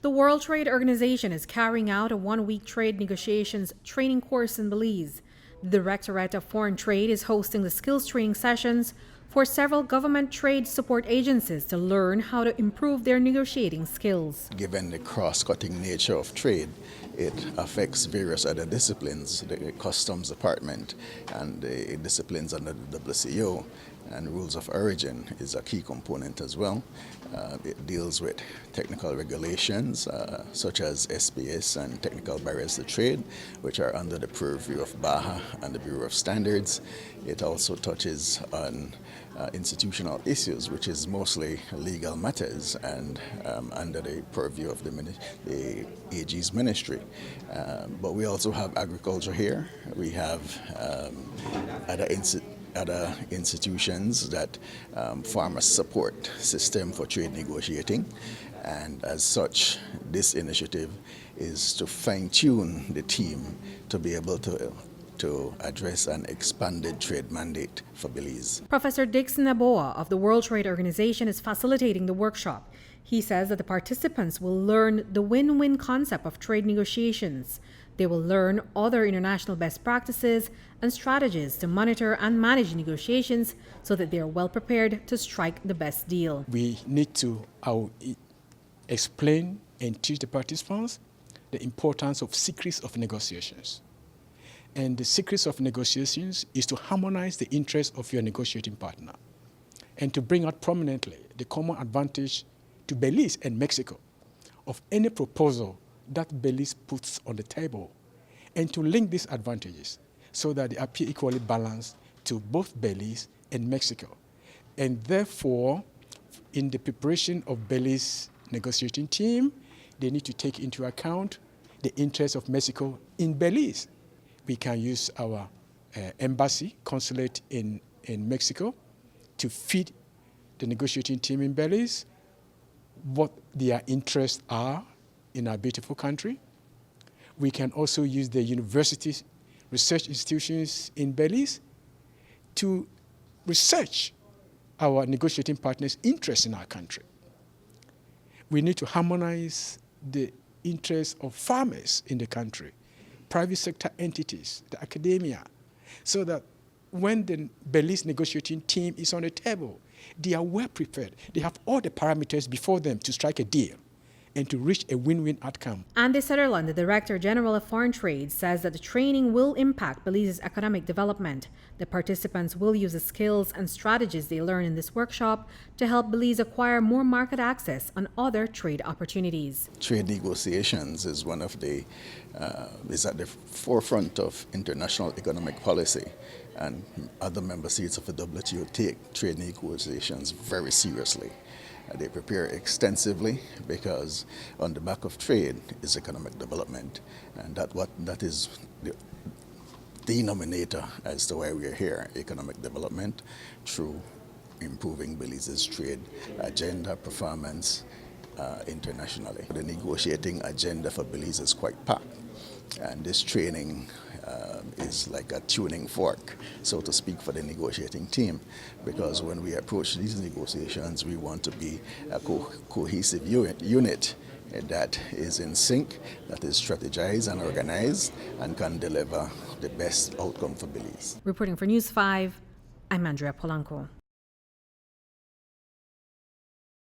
The World Trade Organization is carrying out a one-week trade negotiations training course in Belize. The Directorate of Foreign Trade is hosting the skills training sessions for several government trade support agencies to learn how to improve their negotiating skills. Given the cross-cutting nature of trade, it affects various other disciplines, the customs department and the disciplines under the W.T.O, and rules of origin is a key component as well. It deals with technical regulations such as SPS and technical barriers to trade, which are under the purview of BAHA and the Bureau of Standards. It also touches on institutional issues, which is mostly legal matters and under the purview of the AG's ministry. But we also have agriculture here. We have other institutions that form a support system for trade negotiating, and as such this initiative is to fine-tune the team to be able to address an expanded trade mandate for Belize. Professor Dixon Aboa of the World Trade Organization is facilitating the workshop. He says that the participants will learn the win-win concept of trade negotiations. They will learn other international best practices and strategies to monitor and manage negotiations so that they are well prepared to strike the best deal. We need to explain and teach the participants the importance of secrets of negotiations. And the secrets of negotiations is to harmonize the interests of your negotiating partner and to bring out prominently the common advantage to Belize and Mexico of any proposal that Belize puts on the table, and to link these advantages so that they appear equally balanced to both Belize and Mexico. And therefore, in the preparation of Belize negotiating team, they need to take into account the interests of Mexico in Belize. We can use our embassy, consulate in Mexico to feed the negotiating team in Belize what their interests are in our beautiful country. We can also use the universities, research institutions in Belize to research our negotiating partners' interests in our country. We need to harmonize the interests of farmers in the country, private sector entities, the academia, so that when the Belize negotiating team is on the table, they are well prepared. They have all the parameters before them to strike a deal and to reach a win-win outcome. Andrea Polanco, the Director General of Foreign Trade, says that the training will impact Belize's economic development. The participants will use the skills and strategies they learn in this workshop to help Belize acquire more market access on other trade opportunities. Trade negotiations is one of the is at the forefront of international economic policy, and other member states of the W.T.O take trade negotiations very seriously. They prepare extensively because on the back of trade is economic development, and that is the denominator as to why we are here, economic development through improving Belize's trade agenda performance internationally. The negotiating agenda for Belize is quite packed, and this training is like a tuning fork, so to speak, for the negotiating team, because when we approach these negotiations, we want to be a cohesive unit that is in sync, that is strategized and organized, and can deliver the best outcome for Belize. Reporting for News 5, I'm Andrea Polanco.